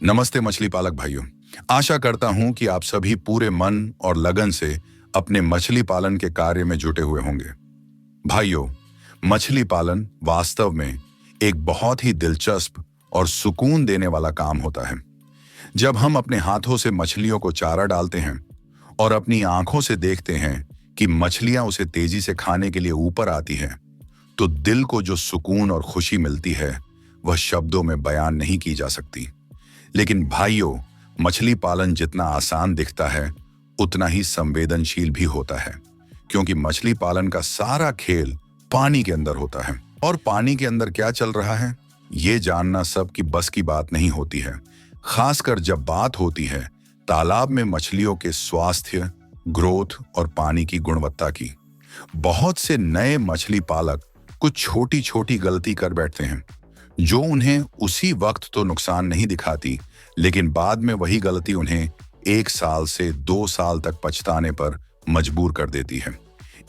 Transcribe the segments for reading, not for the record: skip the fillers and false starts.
नमस्ते मछली पालक भाइयों। आशा करता हूं कि आप सभी पूरे मन और लगन से अपने मछली पालन के कार्य में जुटे हुए होंगे। भाइयों, मछली पालन वास्तव में एक बहुत ही दिलचस्प और सुकून देने वाला काम होता है। जब हम अपने हाथों से मछलियों को चारा डालते हैं और अपनी आंखों से देखते हैं कि मछलियां उसे तेजी से खाने के लिए ऊपर आती हैं, तो दिल को जो सुकून और खुशी मिलती है वह शब्दों में बयान नहीं की जा सकती। लेकिन भाइयों, मछली पालन जितना आसान दिखता है उतना ही संवेदनशील भी होता है, क्योंकि मछली पालन का सारा खेल पानी के अंदर होता है। और पानी के अंदर क्या चल रहा है ये जानना सबकी बस की बात नहीं होती है, खासकर जब बात होती है तालाब में मछलियों के स्वास्थ्य, ग्रोथ और पानी की गुणवत्ता की। बहुत से नए मछली पालक कुछ छोटी छोटी गलती कर बैठते हैं जो उन्हें उसी वक्त तो नुकसान नहीं दिखाती, लेकिन बाद में वही गलती उन्हें 1 साल से 2 साल तक पछताने पर मजबूर कर देती है।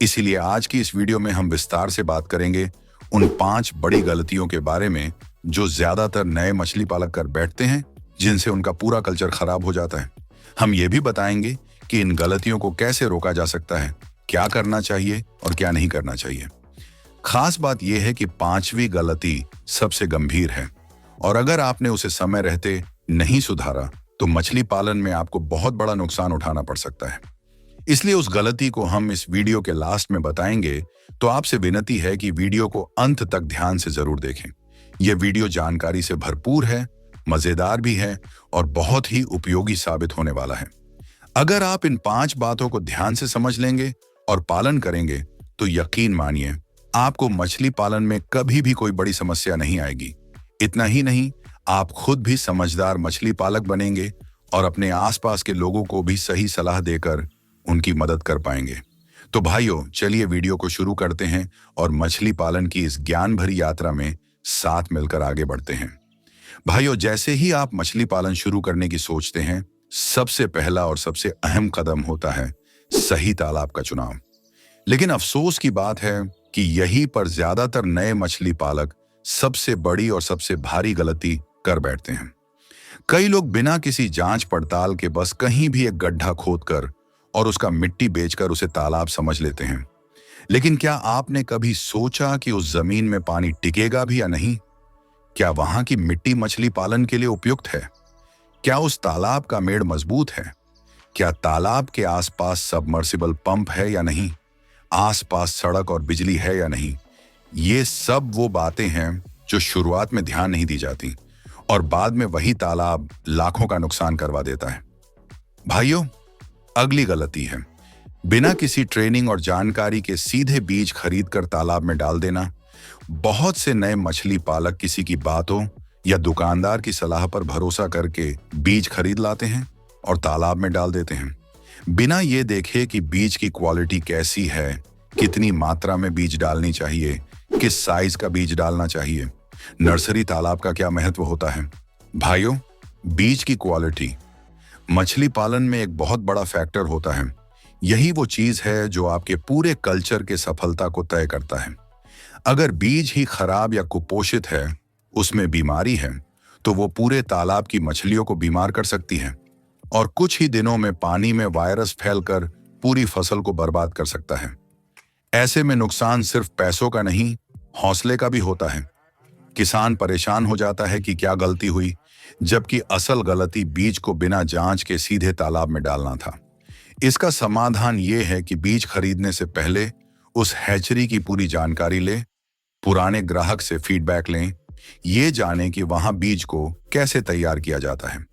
इसीलिए आज की इस वीडियो में हम विस्तार से बात करेंगे उन 5 बड़ी गलतियों के बारे में जो ज्यादातर नए मछली पालक कर बैठते हैं, जिनसे उनका पूरा कल्चर खराब हो जाता है। हम ये भी बताएंगे कि इन गलतियों को कैसे रोका जा सकता है, क्या करना चाहिए और क्या नहीं करना चाहिए। खास बात यह है कि 5वीं गलती सबसे गंभीर है, और अगर आपने उसे समय रहते नहीं सुधारा तो मछली पालन में आपको बहुत बड़ा नुकसान उठाना पड़ सकता है। इसलिए उस गलती को हम इस वीडियो के लास्ट में बताएंगे, तो आपसे विनती है कि वीडियो को अंत तक ध्यान से जरूर देखें। यह वीडियो जानकारी से भरपूर है, मजेदार भी है और बहुत ही उपयोगी साबित होने वाला है। अगर आप इन 5 बातों को ध्यान से समझ लेंगे और पालन करेंगे तो यकीन मानिए आपको मछली पालन में कभी भी कोई बड़ी समस्या नहीं आएगी। इतना ही नहीं, आप खुद भी समझदार मछली पालक बनेंगे और अपने आसपास के लोगों को भी सही सलाह देकर उनकी मदद कर पाएंगे। तो भाइयों, चलिए वीडियो को शुरू करते हैं और मछली पालन की इस ज्ञान भरी यात्रा में साथ मिलकर आगे बढ़ते हैं। भाइयों, जैसे ही आप मछली पालन शुरू करने की सोचते हैं, सबसे पहला और सबसे अहम कदम होता है सही तालाब का चुनाव। लेकिन अफसोस की बात है कि यहीं पर ज्यादातर नए मछली पालक सबसे बड़ी और सबसे भारी गलती कर बैठते हैं। कई लोग बिना किसी जांच पड़ताल के बस कहीं भी एक गड्ढा खोदकर और उसका मिट्टी बेचकर उसे तालाब समझ लेते हैं। लेकिन क्या आपने कभी सोचा कि उस जमीन में पानी टिकेगा भी या नहीं? क्या वहां की मिट्टी मछली पालन के लिए उपयुक्त है? क्या उस तालाब का मेड़ मजबूत है? क्या तालाब के आसपास सबमर्सिबल पंप है या नहीं? आसपास सड़क और बिजली है या नहीं? ये सब वो बातें हैं जो शुरुआत में ध्यान नहीं दी जाती और बाद में वही तालाब लाखों का नुकसान करवा देता है। भाइयों, अगली गलती है बिना किसी ट्रेनिंग और जानकारी के सीधे बीज खरीदकर तालाब में डाल देना। बहुत से नए मछली पालक किसी की बातों या दुकानदार की सलाह पर भरोसा करके बीज खरीद लाते हैं और तालाब में डाल देते हैं, बिना ये देखे कि बीज की क्वालिटी कैसी है, कितनी मात्रा में बीज डालनी चाहिए, किस साइज का बीज डालना चाहिए, नर्सरी तालाब का क्या महत्व होता है। भाइयों, बीज की क्वालिटी मछली पालन में एक बहुत बड़ा फैक्टर होता है। यही वो चीज है जो आपके पूरे कल्चर के सफलता को तय करता है। अगर बीज ही खराब या कुपोषित है, उसमें बीमारी है, तो वो पूरे तालाब की मछलियों को बीमार कर सकती है और कुछ ही दिनों में पानी में वायरस फैलकर पूरी फसल को बर्बाद कर सकता है। ऐसे में नुकसान सिर्फ पैसों का नहीं, हौसले का भी होता है। किसान परेशान हो जाता है कि क्या गलती हुई, जबकि असल गलती बीज को बिना जांच के सीधे तालाब में डालना था। इसका समाधान ये है कि बीज खरीदने से पहले उस हैचरी की पूरी जानकारी लें, पुराने ग्राहक से फीडबैक लें, ये जानें कि वहां बीज को कैसे तैयार किया जाता है,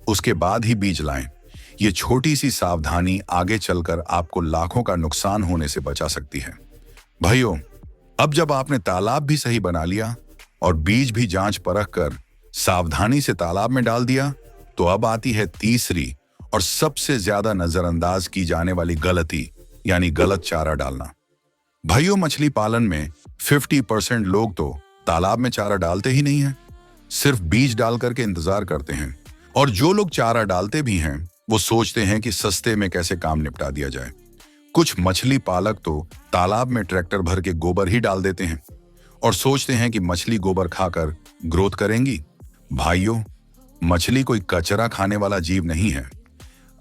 उसके बाद ही बीज लाएं। ये छोटी सी सावधानी आगे चलकर आपको लाखों का नुकसान होने से बचा सकती है। भाइयों, अब जब आपने तालाब भी सही बना लिया और बीज भी जांच परख कर सावधानी से तालाब में डाल दिया, तो अब आती है तीसरी और सबसे ज्यादा नजरअंदाज की जाने वाली गलती, यानी गलत चारा डालना। भाइयों, मछली पालन में 50% लोग तो तालाब में चारा डालते ही नहीं है, सिर्फ बीज डाल करके इंतजार करते हैं। और जो लोग चारा डालते भी हैं वो सोचते हैं कि सस्ते में कैसे काम निपटा दिया जाए। कुछ मछली पालक तो तालाब में ट्रैक्टर भर के गोबर ही डाल देते हैं और सोचते हैं कि मछली गोबर खाकर ग्रोथ करेंगी। भाइयों, मछली कोई कचरा खाने वाला जीव नहीं है।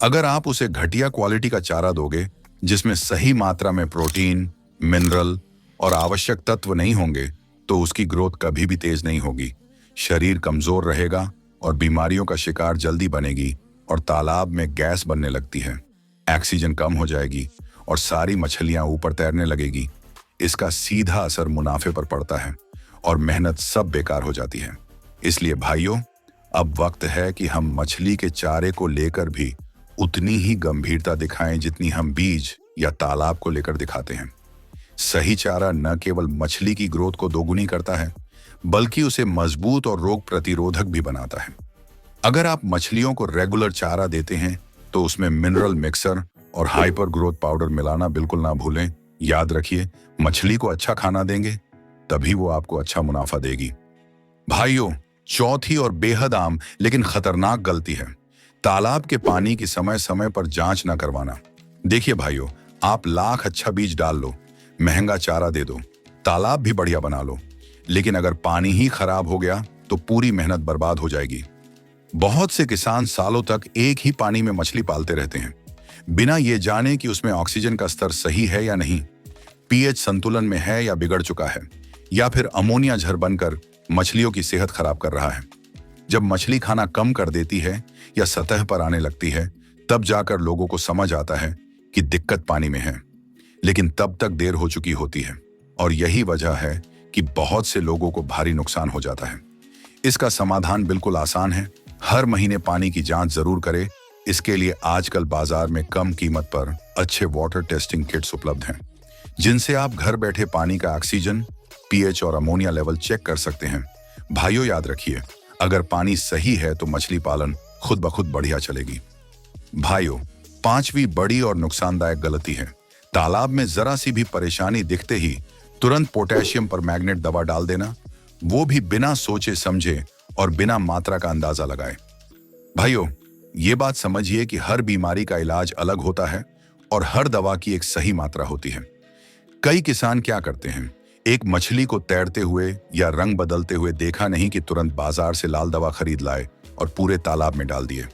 अगर आप उसे घटिया क्वालिटी का चारा दोगे जिसमें सही मात्रा में प्रोटीन, मिनरल और आवश्यक तत्व नहीं होंगे, तो उसकी ग्रोथ कभी भी तेज नहीं होगी। शरीर कमजोर रहेगा और बीमारियों का शिकार जल्दी बनेगी और तालाब में गैस बनने लगती है। ऑक्सीजन कम हो जाएगी और सारी मछलियां ऊपर तैरने लगेगी। इसका सीधा असर मुनाफे पर पड़ता है और मेहनत सब बेकार हो जाती है। इसलिए भाइयों, अब वक्त है कि हम मछली के चारे को लेकर भी उतनी ही गंभीरता दिखाएं जितनी हम बीज या तालाब को लेकर दिखाते हैं। सही चारा न केवल मछली की ग्रोथ को दोगुनी करता है, बल्कि उसे मजबूत और रोग प्रतिरोधक भी बनाता है। अगर आप मछलियों को रेगुलर चारा देते हैं तो उसमें मिनरल मिक्सर और हाइपर ग्रोथ पाउडर मिलाना बिल्कुल ना भूलें। याद रखिए, मछली को अच्छा खाना देंगे तभी वो आपको अच्छा मुनाफा देगी। भाइयों, चौथी और बेहद आम लेकिन खतरनाक गलती है तालाब के पानी की समय समय पर जांच ना करवाना। देखिए भाइयों, आप लाख अच्छा बीज डाल लो, महंगा चारा दे दो, तालाब भी बढ़िया बना लो, लेकिन अगर पानी ही खराब हो गया तो पूरी मेहनत बर्बाद हो जाएगी। बहुत से किसान सालों तक एक ही पानी में मछली पालते रहते हैं, बिना ये जाने कि उसमें ऑक्सीजन का स्तर सही है या नहीं, पीएच संतुलन में है या बिगड़ चुका है, या फिर अमोनिया झर बनकर मछलियों की सेहत खराब कर रहा है। जब मछली खाना कम कर देती है या सतह पर आने लगती है, तब जाकर लोगों को समझ आता है कि दिक्कत पानी में है, लेकिन तब तक देर हो चुकी होती है। और यही वजह है कि बहुत से लोगों को भारी नुकसान हो जाता है। इसका समाधान बिल्कुल आसान है। हर महीने पानी की जांच जरूर करें। इसके लिए आजकल बाजार में कम कीमत पर अच्छे वाटर टेस्टिंग किट्स उपलब्ध हैं, जिनसे आप घर बैठे पानी का ऑक्सीजन, पीएच और अमोनिया लेवल चेक कर सकते हैं। भाइयों, याद रखिए, अगर पानी सही है तो मछली पालन खुद ब खुद बढ़िया चलेगी। भाइयों, पांचवी बड़ी और नुकसानदायक गलती है तालाब में जरा सी भी परेशानी दिखते ही तुरंत पोटेशियम परमैंगनेट दवा डाल देना, वो भी बिना सोचे समझे और बिना मात्रा का अंदाजा लगाए। भाइयों, ये बात समझिए कि हर बीमारी का इलाज अलग होता है और हर दवा की एक सही मात्रा होती है। कई किसान क्या करते हैं, एक मछली को तैरते हुए या रंग बदलते हुए देखा नहीं कि तुरंत बाजार से लाल दवा खरीद लाए और पूरे तालाब में डाल दिए।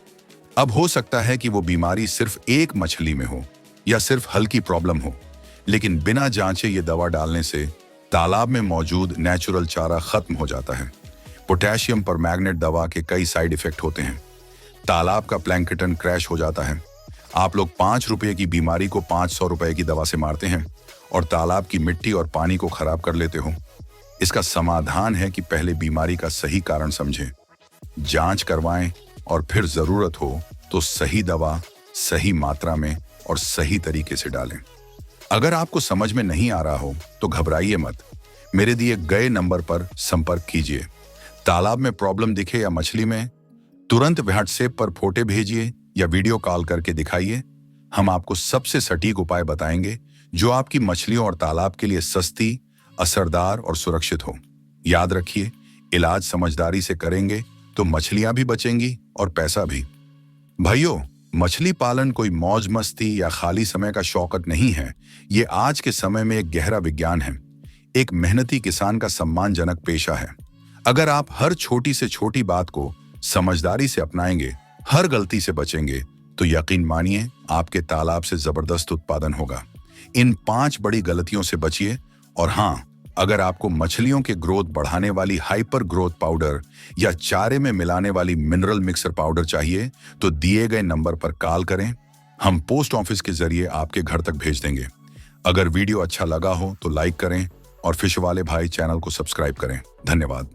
अब हो सकता है कि वो बीमारी सिर्फ एक मछली में हो या सिर्फ हल्की प्रॉब्लम हो, लेकिन बिना जांचे ये दवा डालने से तालाब में मौजूद नेचुरल चारा खत्म हो जाता है। पोटेशियम परमैंगनेट दवा के कई साइड इफेक्ट होते हैं। तालाब का प्लैंकटन क्रैश हो जाता है। आप लोग 5 रुपए की बीमारी को 500 रुपए की दवा से मारते हैं और तालाब की मिट्टी और पानी को खराब कर लेते हो। इसका समाधान है कि पहले बीमारी का सही कारण समझें, जांच करवाएं और फिर जरूरत हो तो सही दवा सही मात्रा में और सही तरीके से डालें। अगर आपको समझ में नहीं आ रहा हो तो घबराइए मत, मेरे दिए गए नंबर पर संपर्क कीजिए। तालाब में प्रॉब्लम दिखे या मछली में, तुरंत व्हाट्सएप पर फोटो भेजिए या वीडियो कॉल करके दिखाइए। हम आपको सबसे सटीक उपाय बताएंगे जो आपकी मछलियों और तालाब के लिए सस्ती, असरदार और सुरक्षित हो। याद रखिए, इलाज समझदारी से करेंगे तो मछलियां भी बचेंगी और पैसा भी। भाइयों, मछली पालन कोई मौज मस्ती या खाली समय का शौकत नहीं है। ये आज के समय में एक गहरा विज्ञान है, एक मेहनती किसान का सम्मानजनक पेशा है। अगर आप हर छोटी से छोटी बात को समझदारी से अपनाएंगे, हर गलती से बचेंगे, तो यकीन मानिए आपके तालाब से जबरदस्त उत्पादन होगा। इन 5 बड़ी गलतियों से बचिए। और हाँ, अगर आपको मछलियों के ग्रोथ बढ़ाने वाली हाइपर ग्रोथ पाउडर या चारे में मिलाने वाली मिनरल मिक्सर पाउडर चाहिए तो दिए गए नंबर पर कॉल करें। हम पोस्ट ऑफिस के जरिए आपके घर तक भेज देंगे। अगर वीडियो अच्छा लगा हो तो लाइक करें और फिश वाले भाई चैनल को सब्सक्राइब करें। धन्यवाद।